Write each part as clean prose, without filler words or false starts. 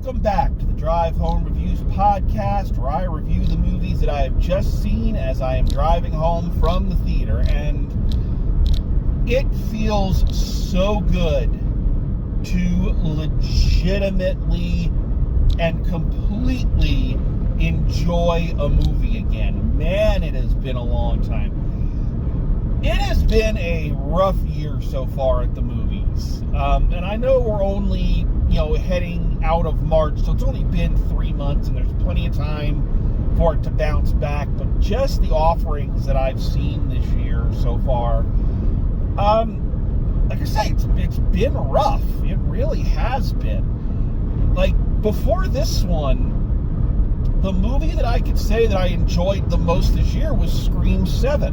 Welcome back to the Drive Home Reviews podcast, where I review the movies that I have just seen as I am driving home from the theater. And it feels so good to legitimately and completely enjoy a movie again. Man, it has been a long time. It has been a rough year so far at the movies. And I know we're only, heading out of March, so it's only been 3 months and there's plenty of time for it to bounce back. But just the offerings that I've seen this year so far, like I say, it's been rough. It really has been. Like, before this one, the movie that I could say that I enjoyed the most this year was Scream 7.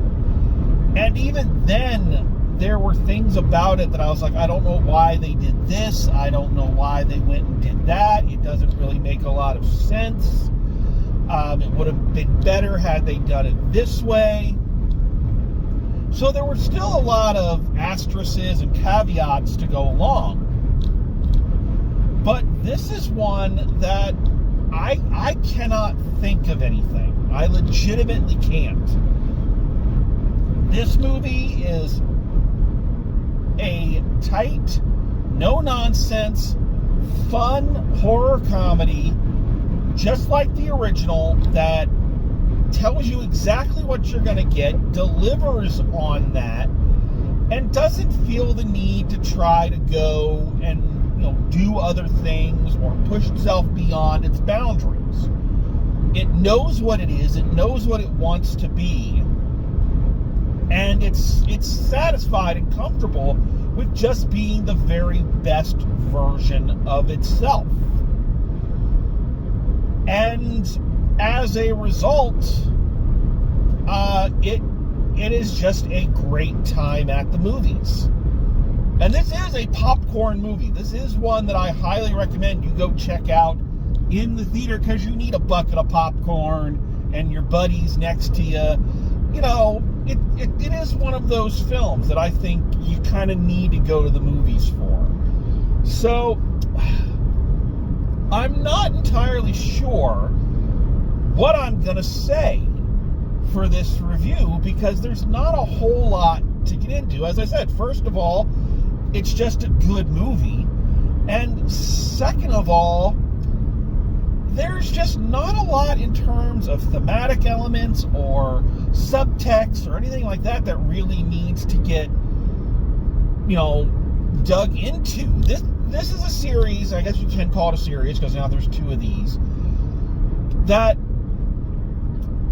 And even then, there were things about it that I was like, I don't know why they did this. I don't know why they went and did that. It doesn't really make a lot of sense. It would have been better had they done it this way. So there were still a lot of asterisks and caveats to go along. But this is one that I cannot think of anything. I legitimately can't. This movie is a tight, no-nonsense, fun horror comedy, just like the original, that tells you exactly what you're going to get, delivers on that, and doesn't feel the need to try to go and do other things or push itself beyond its boundaries. It knows what it is. It knows what it wants to be. And it's satisfied and comfortable with just being the very best version of itself. And as a result, it is just a great time at the movies. And this is a popcorn movie. This is one that I highly recommend you go check out in the theater, because you need a bucket of popcorn and your buddies next to you. It is one of those films that I think you kind of need to go to the movies for. So, I'm not entirely sure what I'm going to say for this review, because there's not a whole lot to get into. As I said, first of all, it's just a good movie. And second of all, there's just not a lot in terms of thematic elements or subtext or anything like that that really needs to get, dug into. This is a series, I guess you can call it a series, because now there's 2 of these, that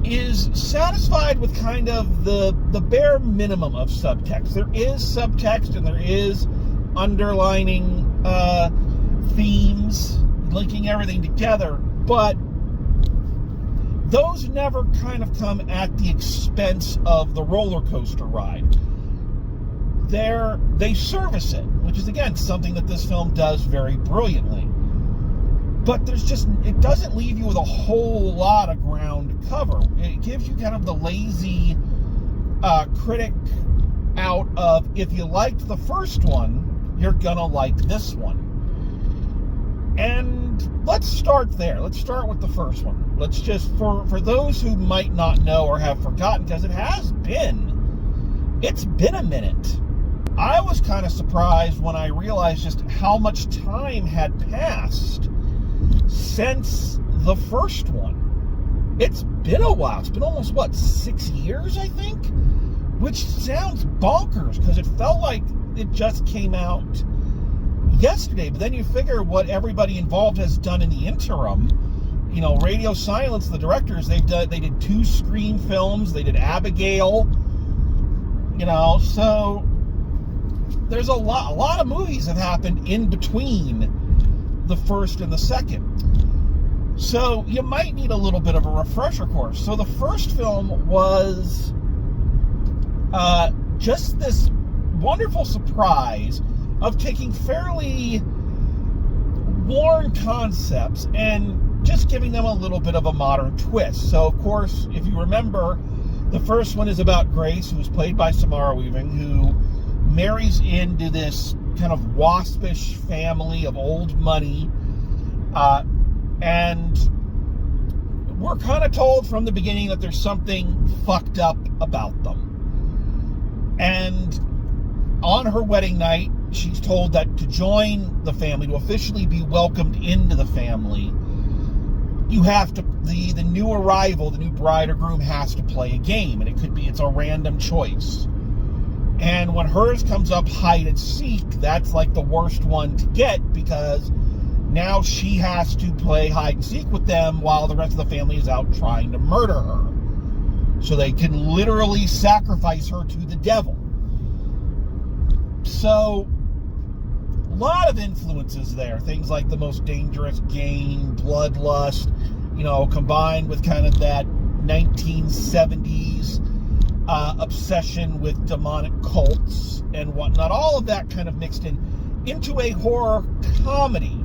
is satisfied with kind of the bare minimum of subtext. There is subtext and there is underlining themes, linking everything together, but those never kind of come at the expense of the roller coaster ride. They service it, which is, again, something that this film does very brilliantly. But it doesn't leave you with a whole lot of ground to cover. It gives you kind of the lazy critic out of, if you liked the first one, you're gonna like this one. And let's start there. Let's start with the first one. Let's just, for those who might not know or have forgotten, because it's been a minute. I was kind of surprised when I realized just how much time had passed since the first one. It's been a while. It's been almost, 6 years, I think? Which sounds bonkers, because it felt like it just came out yesterday. But then you figure what everybody involved has done in the interim. Radio Silence, the directors, they did 2 Scream films. They did Abigail. So there's a lot of movies have happened in between the first and the second. So you might need a little bit of a refresher course. So the first film was just this wonderful surprise of taking fairly worn concepts and just giving them a little bit of a modern twist. So, of course, if you remember, the first one is about Grace, who's played by Samara Weaving, who marries into this kind of waspish family of old money And we're kind of told from the beginning that there's something fucked up about them. And on her wedding night, she's told that to join the family, to officially be welcomed into the family, you have to, the new arrival, the new bride or groom has to play a game. And it's a random choice. And when hers comes up hide and seek, that's like the worst one to get, because now she has to play hide and seek with them while the rest of the family is out trying to murder her. So they can literally sacrifice her to the devil. So, a lot of influences there. Things like The Most Dangerous Game, Bloodlust, combined with kind of that 1970s obsession with demonic cults and whatnot. All of that kind of mixed into a horror comedy.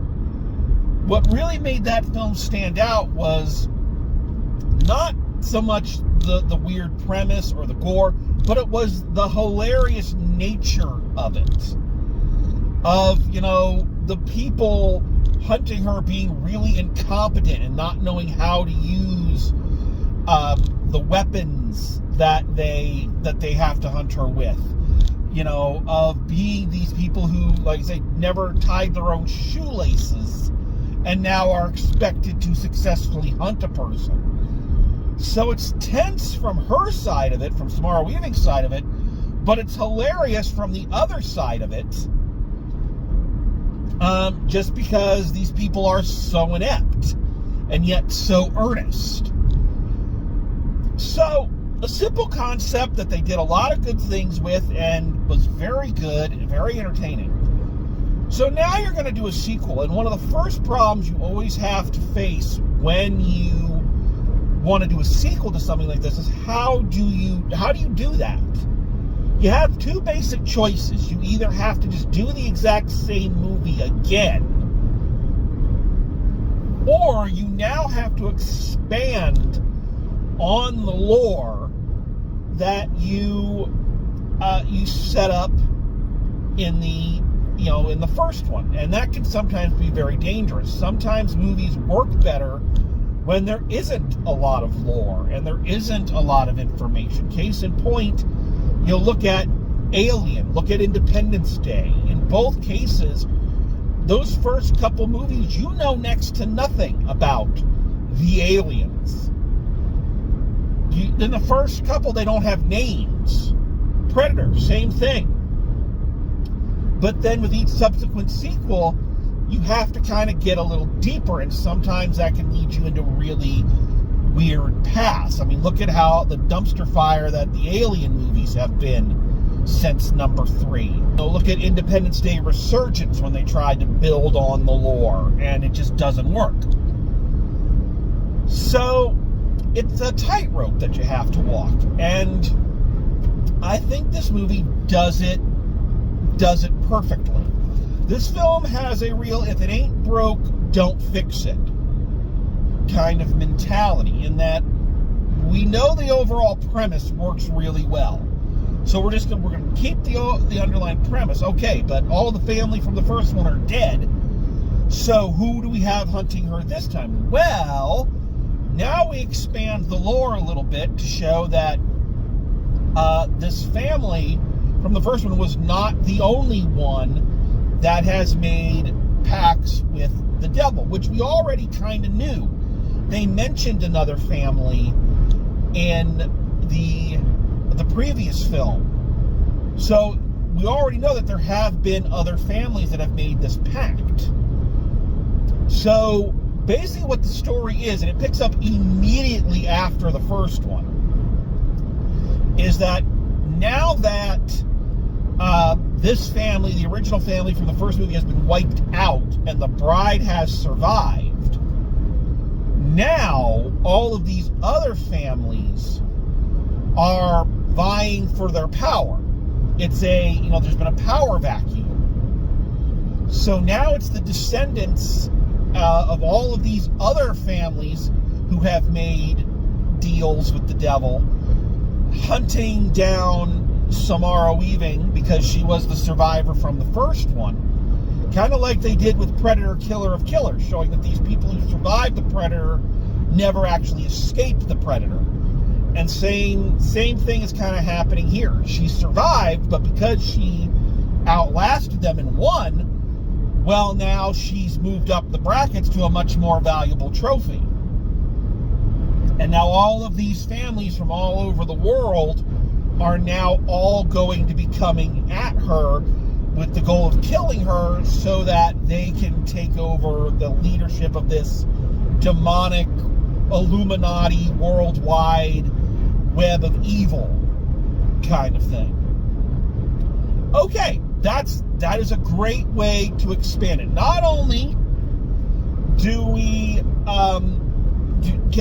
What really made that film stand out was not so much the weird premise or the gore, but it was the hilarious nature of it. Of, the people hunting her being really incompetent and not knowing how to use the weapons that they have to hunt her with. Of being these people who, like I say, never tied their own shoelaces and now are expected to successfully hunt a person. So it's tense from her side of it, from Samara Weaving's side of it, but it's hilarious from the other side of it, just because these people are so inept and yet so earnest. So, a simple concept that they did a lot of good things with and was very good and very entertaining. So now you're going to do a sequel, and one of the first problems you always have to face when you want to do a sequel to something like this is how do you do that? You have two basic choices. You either have to just do the exact same movie again, or you now have to expand on the lore that you set up in the first one. And that can sometimes be very dangerous. Sometimes movies work better when there isn't a lot of lore and there isn't a lot of information. Case in point, you'll look at Alien, look at Independence Day. In both cases, those first couple movies, next to nothing about the aliens. In the first couple, they don't have names. Predator, same thing. But then with each subsequent sequel, you have to kind of get a little deeper, and sometimes that can lead you into really weird paths. I mean, look at how the dumpster fire that the Alien movies have been since number 3. Look at Independence Day Resurgence when they tried to build on the lore, and it just doesn't work. So, it's a tightrope that you have to walk, and I think this movie does it perfectly. This film has a real, if it ain't broke, don't fix it kind of mentality, in that we know the overall premise works really well. So we're going to keep the underlying premise. Okay, but all the family from the first one are dead. So who do we have hunting her this time? Well, now we expand the lore a little bit to show that this family from the first one was not the only one that has made pacts with the devil, which we already kind of knew. They mentioned another family in the previous film. So we already know that there have been other families that have made this pact. So basically what the story is, and it picks up immediately after the first one, is that now that this family, the original family from the first movie, has been wiped out and the bride has survived, now all of these other families are vying for their power. It's there's been a power vacuum. So now it's the descendants of all of these other families who have made deals with the devil, hunting down Samara Weaving, because she was the survivor from the first one, Kind of like they did with Predator Killer of Killers, showing that these people who survived the Predator never actually escaped the Predator. And same thing is kind of happening here. She survived, but because she outlasted them and won, well, now she's moved up the brackets to a much more valuable trophy. And now all of these families from all over the world are now all going to be coming at her with the goal of killing her so that they can take over the leadership of this demonic Illuminati worldwide web of evil kind of thing. Okay, that is a great way to expand it. Not only do we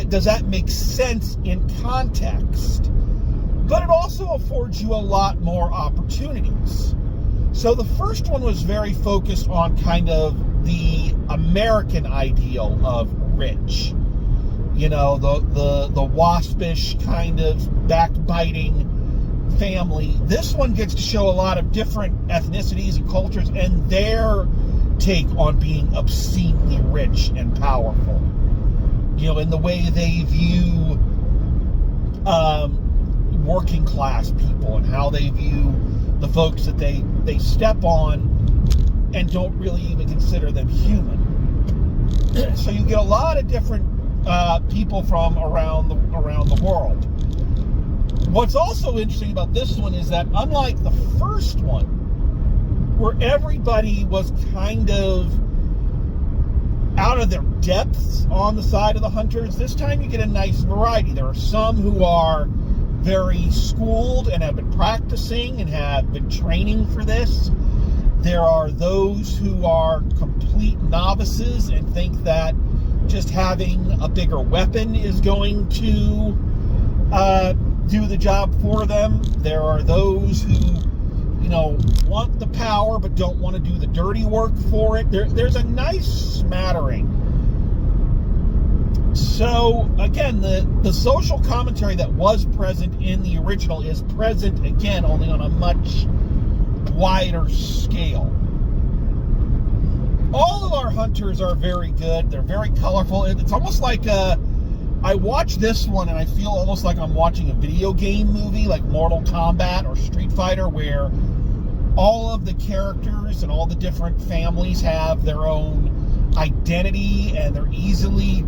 does that make sense in context, but it also affords you a lot more opportunities. So the first one was very focused on kind of the American ideal of rich. You know, the waspish kind of backbiting family. This one gets to show a lot of different ethnicities and cultures and their take on being obscenely rich and powerful. You know, in the way they view working class people and how they view the folks that they step on and don't really even consider them human. So you get a lot of different people from around the world. What's also interesting about this one is that unlike the first one, where everybody was kind of out of their depths on the side of the hunters, this time you get a nice variety. There are some who are very schooled and have been practicing and have been training for this. There are those who are complete novices and think that just having a bigger weapon is going to do the job for them. There are those who, you know, want the power but don't want to do the dirty work for it. There's a nice smattering. So, again, the social commentary that was present in the original is present, again, only on a much wider scale. All of our hunters are very good. They're very colorful. It's almost like I watch this one and I feel almost like I'm watching a video game movie like Mortal Kombat or Street Fighter, where all of the characters and all the different families have their own identity and they're easily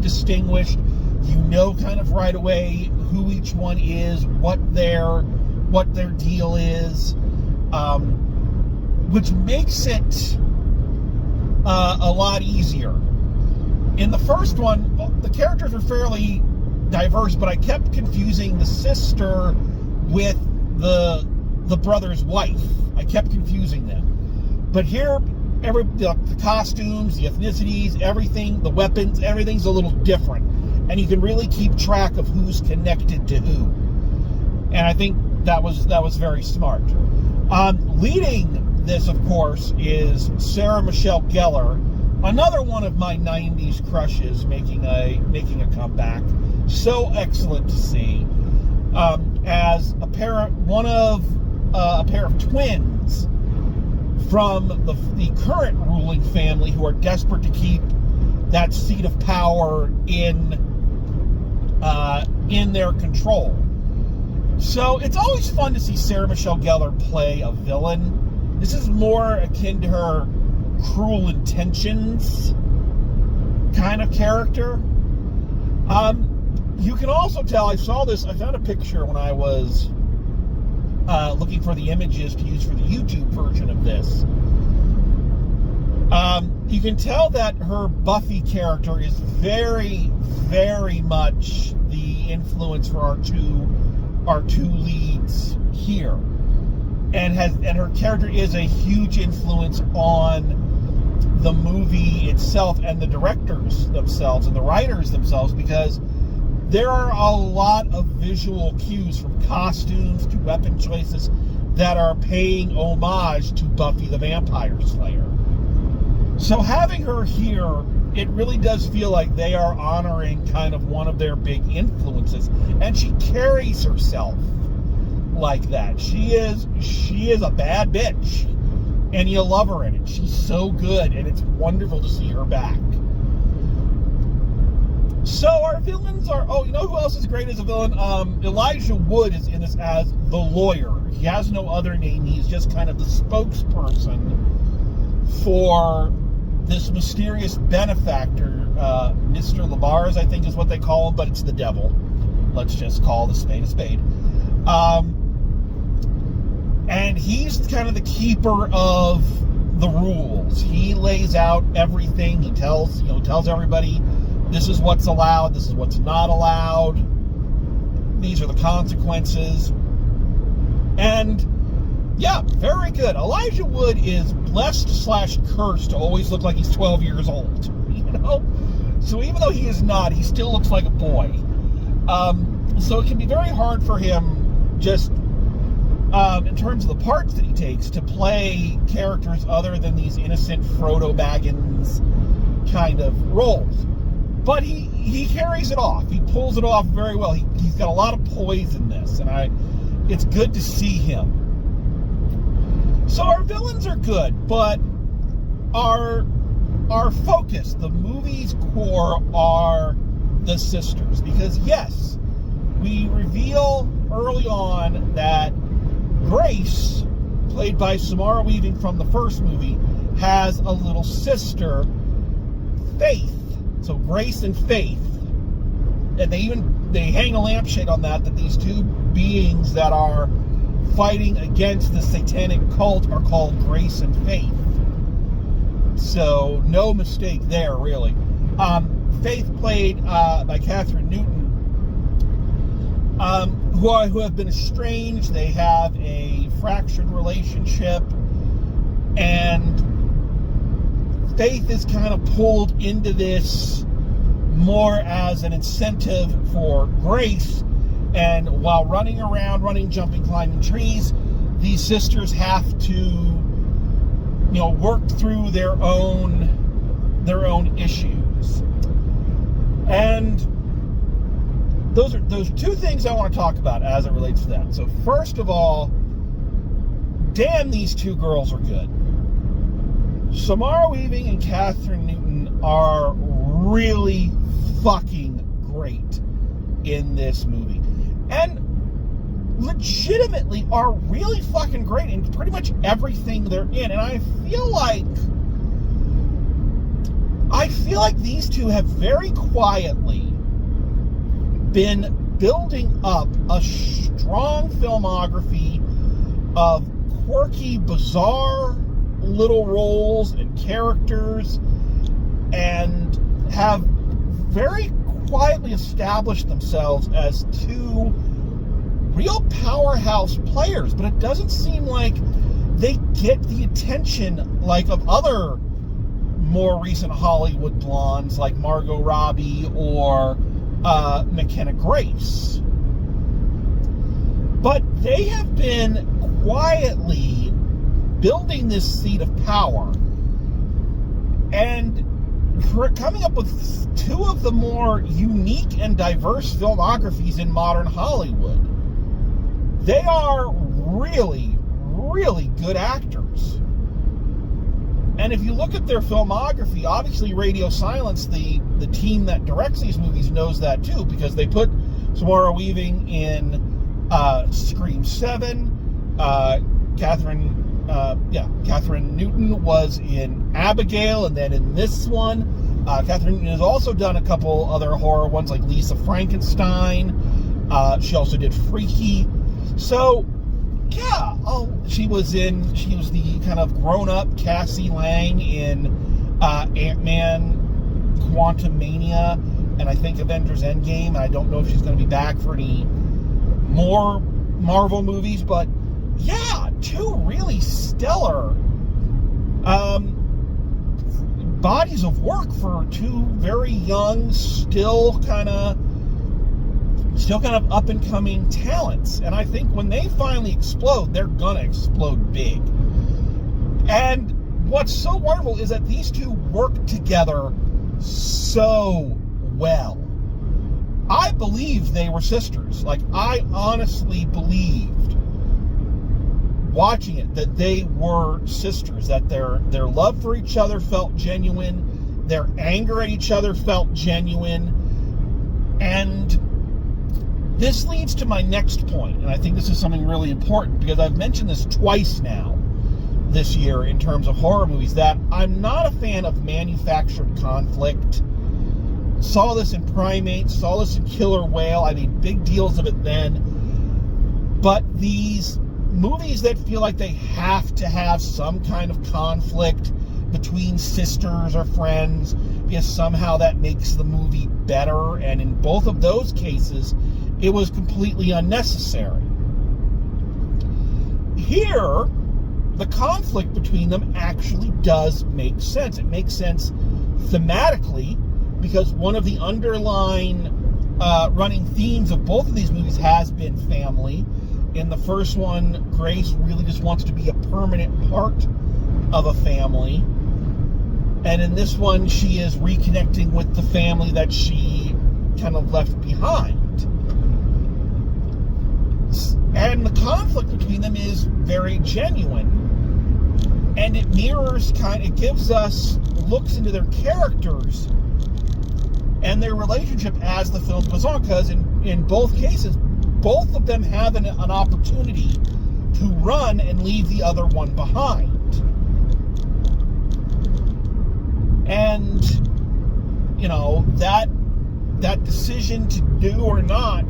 distinguished. You know kind of right away who each one is, what their deal is, which makes it a lot easier. In the first one, the characters were fairly diverse, but I kept confusing the sister with the brother's wife. I kept confusing them. But here, the costumes, the ethnicities, everything, the weapons, everything's a little different. And you can really keep track of who's connected to who. And I think that was very smart. Leading this, of course, is Sarah Michelle Gellar, another one of my 90s crushes making a comeback. So excellent to see. As a pair of twins from the current ruling family who are desperate to keep that seat of power in their control. So it's always fun to see Sarah Michelle Gellar play a villain. This is more akin to her Cruel Intentions kind of character. You can also tell, I found a picture when I was looking for the images to use for the YouTube version of this. You can tell that her Buffy character is very, very much the influence for our two leads here. And her character is a huge influence on the movie itself and the directors themselves and the writers themselves, because there are a lot of visual cues from costumes to weapon choices that are paying homage to Buffy the Vampire Slayer. So having her here, it really does feel like they are honoring kind of one of their big influences, and she carries herself like that. She is a bad bitch. and you love her in it. She's so good, and it's wonderful to see her back. So our villains are, you know who else is great as a villain? Elijah Wood is in this as the lawyer. He has no other name. He's just kind of the spokesperson for this mysterious benefactor. Mr. Labar's, I think is what they call him, but it's the devil. Let's just call the spade a spade. And he's kind of the keeper of the rules. He lays out everything. He tells everybody, this is what's allowed, this is what's not allowed. These are the consequences. And yeah, very good. Elijah Wood is blessed/cursed to always look like he's 12 years old. So even though he is not, he still looks like a boy. So it can be very hard for him, just in terms of the parts that he takes, to play characters other than these innocent Frodo Baggins kind of roles. But he carries it off. He pulls it off very well. He's got a lot of poise in this, and it's good to see him. So our villains are good, but our focus, the movie's core, are the sisters. Because yes, we reveal early on that Grace, played by Samara Weaving from the first movie, has a little sister, Faith. So Grace and Faith. And they hang a lampshade on that these two beings that are fighting against the satanic cult are called Grace and Faith. So no mistake there, really. Faith, played by Catherine Newton, who have been estranged. They have a fractured relationship, and Faith is kind of pulled into this more as an incentive for Grace. And while running around, jumping, climbing trees, these sisters have to, work through their own issues. And those are two things I want to talk about as it relates to that. So first of all, damn, these two girls are good. Samara Weaving and Catherine Newton are really fucking great in this movie. And legitimately are really fucking great in pretty much everything they're in. And I feel like these two have very quietly been building up a strong filmography of quirky, bizarre little roles and characters, and have very quietly established themselves as two real powerhouse players. But it doesn't seem like they get the attention like of other more recent Hollywood blondes like Margot Robbie or McKenna Grace. But they have been quietly building this seat of power and coming up with two of the more unique and diverse filmographies in modern Hollywood. They are really, really good actors. And if you look at their filmography, obviously Radio Silence, the team that directs these movies, knows that too, because they put Samara Weaving in Scream 7. Catherine Newton was in Abigail, and then in this one, Catherine Newton has also done a couple other horror ones like Lisa Frankenstein. She also did Freaky. So, yeah, she was the kind of grown-up Cassie Lang in Ant-Man, Quantumania, and I think Avengers Endgame. I don't know if she's going to be back for any more Marvel movies, but yeah, two really stellar bodies of work for two very young, still kind of up and coming talents. And I think when they finally explode, they're gonna explode big. And what's so wonderful is that these two work together so well. I believed they were sisters. Like, I honestly believed watching it that they were sisters, that their love for each other felt genuine, their anger at each other felt genuine. And this leads to my next point, and I think this is something really important, because I've mentioned this twice now this year in terms of horror movies, that I'm not a fan of manufactured conflict. Saw this in Primates, saw this in Killer Whale. I made big deals of it then. But these movies that feel like they have to have some kind of conflict between sisters or friends, because somehow that makes the movie better, and in both of those cases, it was completely unnecessary. Here, the conflict between them actually does make sense. It makes sense thematically, because one of the underlying running themes of both of these movies has been family. In the first one, Grace really just wants to be a permanent part of a family. And in this one, she is reconnecting with the family that she kind of left behind. And the conflict between them is very genuine. And it mirrors it gives us looks into their characters and their relationship as the film goes on. Because in both cases, both of them have an opportunity to run and leave the other one behind. And, you know, that decision to do or not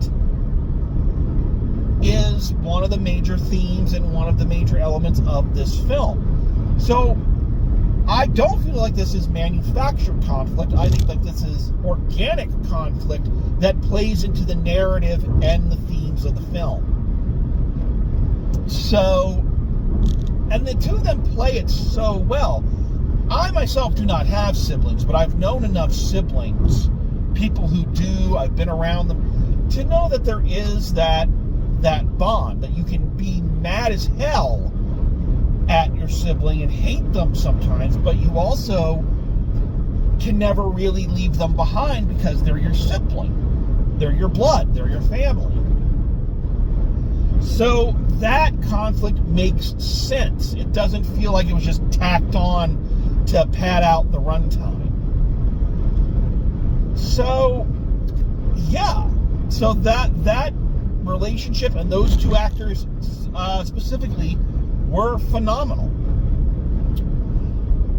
is one of the major themes and one of the major elements of this film. So, I don't feel like this is manufactured conflict. I think like this is organic conflict that plays into the narrative and the themes of the film. So, and the two of them play it so well. I myself do not have siblings, but I've known enough siblings, people who do, I've been around them, to know that there is that bond, that you can be mad as hell at your sibling and hate them sometimes, but you also can never really leave them behind because they're your sibling. They're your blood. They're your family. So that conflict makes sense. It doesn't feel like it was just tacked on to pad out the runtime. So, yeah. So that relationship and those two actors specifically were phenomenal.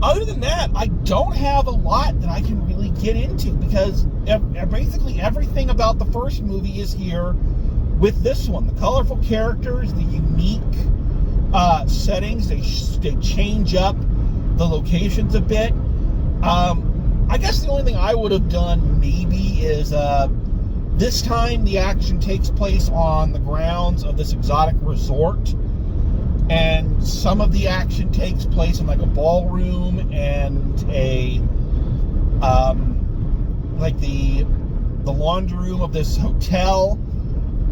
Other than that, I don't have a lot that I can really get into, because basically everything about the first movie is here with this one. The colorful characters, the unique settings, they change up the locations a bit. I guess the only thing I would have done maybe is this time the action takes place on the grounds of this exotic resort, and some of the action takes place in like a ballroom and a like the laundry room of this hotel.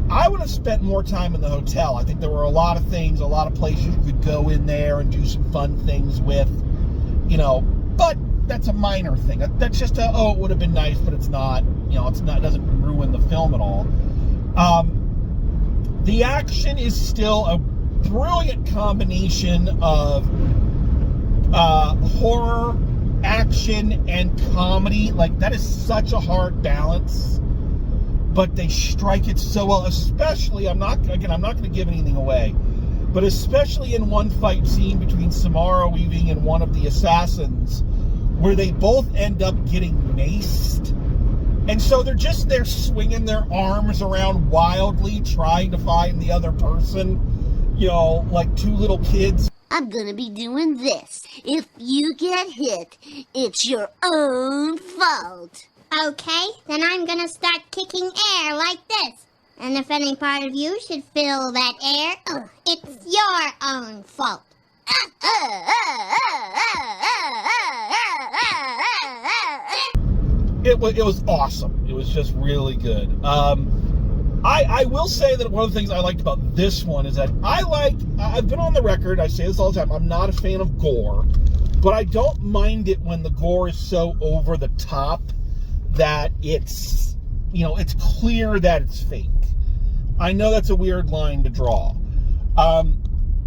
I would have spent more time in the hotel. I think there were a lot of things, a lot of places you could go in there and do some fun things with, you know, but that's a minor thing. That's just it would have been nice, but it's not, you know, it doesn't ruin the film at all. The action is still a brilliant combination of horror, action, and comedy. Like, that is such a hard balance, but they strike it so well. Especially, I'm not going to give anything away, but especially in one fight scene between Samara Weaving and one of the assassins, where they both end up getting maced. And so they're just there swinging their arms around wildly, trying to find the other person, you know, like two little kids. I'm gonna be doing this. If you get hit, it's your own fault. Okay, then I'm gonna start kicking air like this. And if any part of you should feel that air, it's your own fault. It was awesome. It was just really good. I will say that one of the things I liked about this one is that I've been on the record, I say this all the time, I'm not a fan of gore, but I don't mind it when the gore is so over the top that it's, you know, it's clear that it's fake. I know that's a weird line to draw.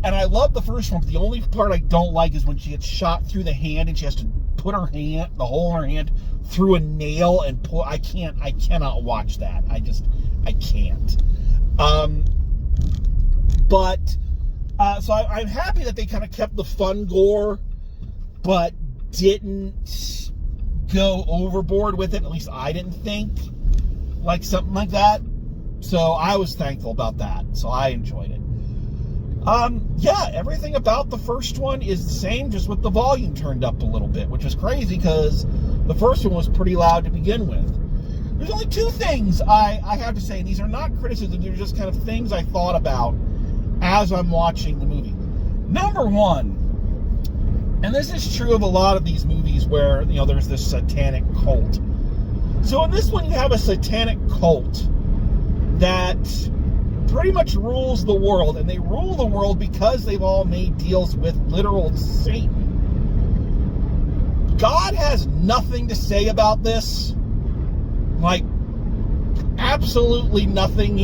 And I love the first one, but the only part I don't like is when she gets shot through the hand and she has to put her hand, the hole in her hand, through a nail and pull. I cannot watch that. I can't. So I'm happy that they kind of kept the fun gore, but didn't go overboard with it. At least I didn't think like something like that. So I was thankful about that. So I enjoyed it. Yeah, everything about the first one is the same, just with the volume turned up a little bit, which is crazy because the first one was pretty loud to begin with. There's only two things I have to say, and these are not criticisms, they're just kind of things I thought about as I'm watching the movie. Number one, and this is true of a lot of these movies where, you know, there's this satanic cult. So in this one, you have a satanic cult that pretty much rules the world, and they rule the world because they've all made deals with literal Satan. God has nothing to say about this. Like, absolutely nothing.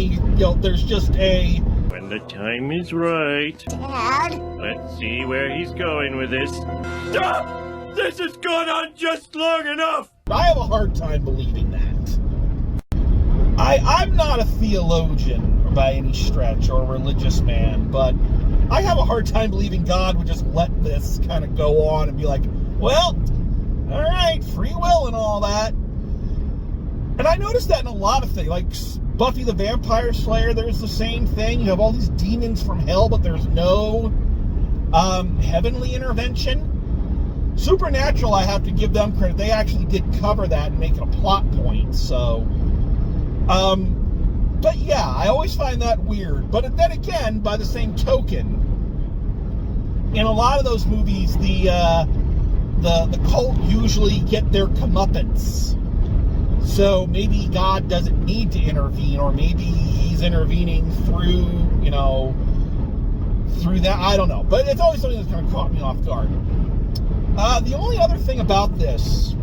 There's just a... When the time is right. Dad? Let's see where he's going with this. Stop! This has gone on just long enough! I have a hard time believing that. I'm not a theologian by any stretch or a religious man, but I have a hard time believing God would just let this kind of go on and be like, well, all right, free will and all that. And I noticed that in a lot of things, like Buffy the Vampire Slayer, there's the same thing. You have all these demons from hell, but there's no heavenly intervention. Supernatural, I have to give them credit. They actually did cover that and make it a plot point, so... but yeah, I always find that weird. But then again, by the same token, in a lot of those movies, the cult usually get their comeuppance. So maybe God doesn't need to intervene, or maybe he's intervening through, through that. I don't know. But it's always something that's kind of caught me off guard. The only other thing about this,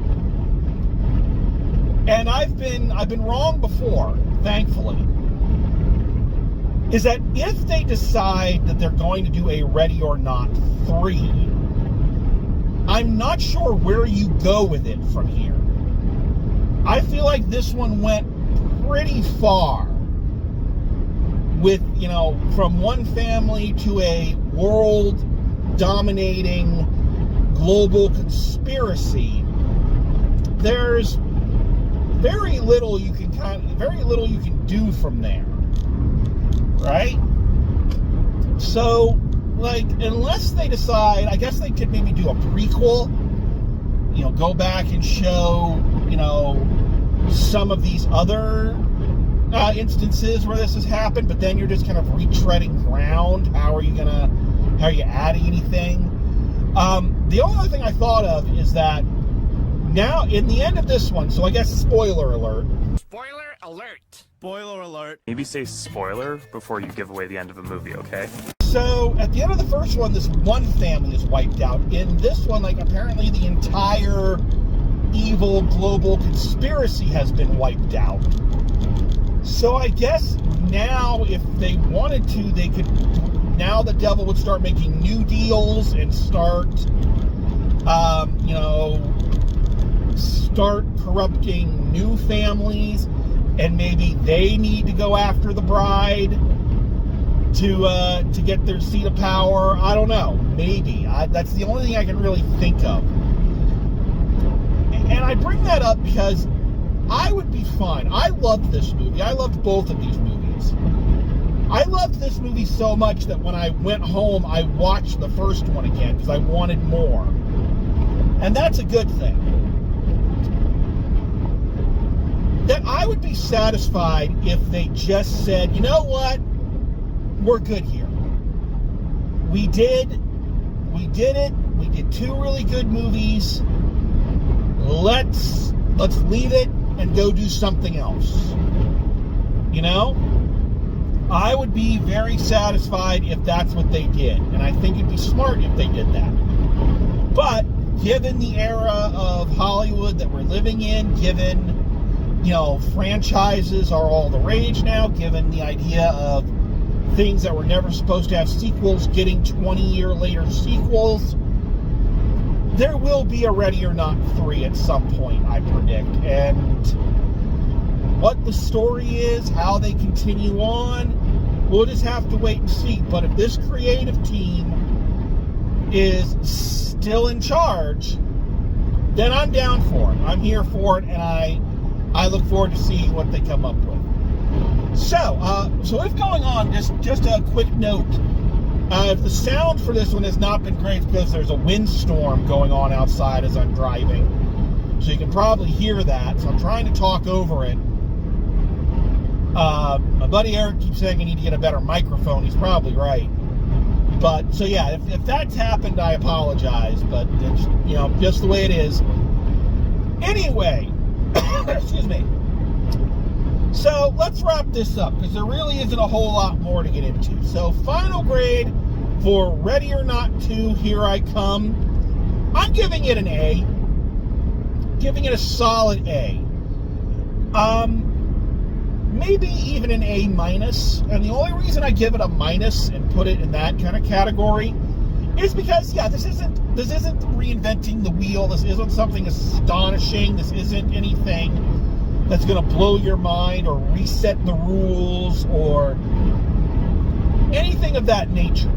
and I've been wrong before, thankfully, is that if they decide that they're going to do a Ready or Not 3, I'm not sure where you go with it from here. I feel like this one went pretty far with, from one family to a world-dominating global conspiracy. There's very little you can do from there, right? So, unless they decide, I guess they could maybe do a prequel, go back and show, some of these other instances where this has happened, but then you're just kind of retreading ground. How are you adding anything? The only other thing I thought of is that now, in the end of this one, so I guess spoiler alert. Spoiler alert! Spoiler alert. Maybe say spoiler before you give away the end of a movie, okay? So, at the end of the first one, this one family is wiped out. In this one, apparently the entire evil global conspiracy has been wiped out. So I guess now, if they wanted to, they could... Now the devil would start making new deals and start, start corrupting new families, and maybe they need to go after the bride to get their seat of power. I don't know. Maybe. That's the only thing I can really think of. And I bring that up because I would be fine. I loved this movie. I loved both of these movies. I loved this movie so much that when I went home, I watched the first one again because I wanted more. And that's a good thing. That I would be satisfied if they just said, you know what? We're good here. We did it. We did two really good movies. Let's leave it and go do something else. I would be very satisfied if that's what they did. And I think it'd be smart if they did that. But given the era of Hollywood that we're living in, given, franchises are all the rage now, given the idea of things that were never supposed to have sequels getting 20-year later sequels. There will be a Ready or Not 3 at some point, I predict. And what the story is, how they continue on, we'll just have to wait and see. But if this creative team is still in charge, then I'm down for it. I'm here for it, and I look forward to seeing what they come up with. So if going on, just a quick note. If the sound for this one has not been great, it's because there's a windstorm going on outside as I'm driving. So you can probably hear that. So I'm trying to talk over it. My buddy Eric keeps saying I need to get a better microphone. He's probably right. But, so yeah, if that's happened, I apologize. But it's, just the way it is. Anyway, excuse me. So let's wrap this up, because there really isn't a whole lot more to get into. So final grade for Ready or Not 2, Here I Come. I'm giving it an A. Giving it a solid A. Maybe even an A-. And the only reason I give it a minus and put it in that kind of category is because, yeah, this isn't reinventing the wheel. This isn't something astonishing. This isn't anything that's going to blow your mind or reset the rules or anything of that nature.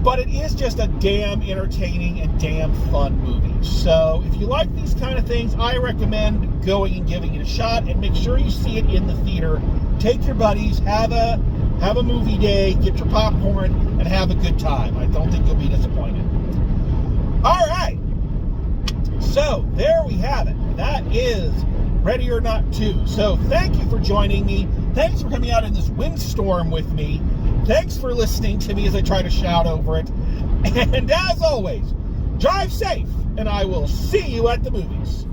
But it is just a damn entertaining and damn fun movie. So if you like these kind of things, I recommend going and giving it a shot, and make sure you see it in the theater. Take your buddies, have a movie day, get your popcorn, and have a good time. I don't think you'll be disappointed. All right. So there we have it. That is Ready or Not 2. So thank you for joining me. Thanks for coming out in this windstorm with me. Thanks for listening to me as I try to shout over it. And as always, drive safe, and I will see you at the movies.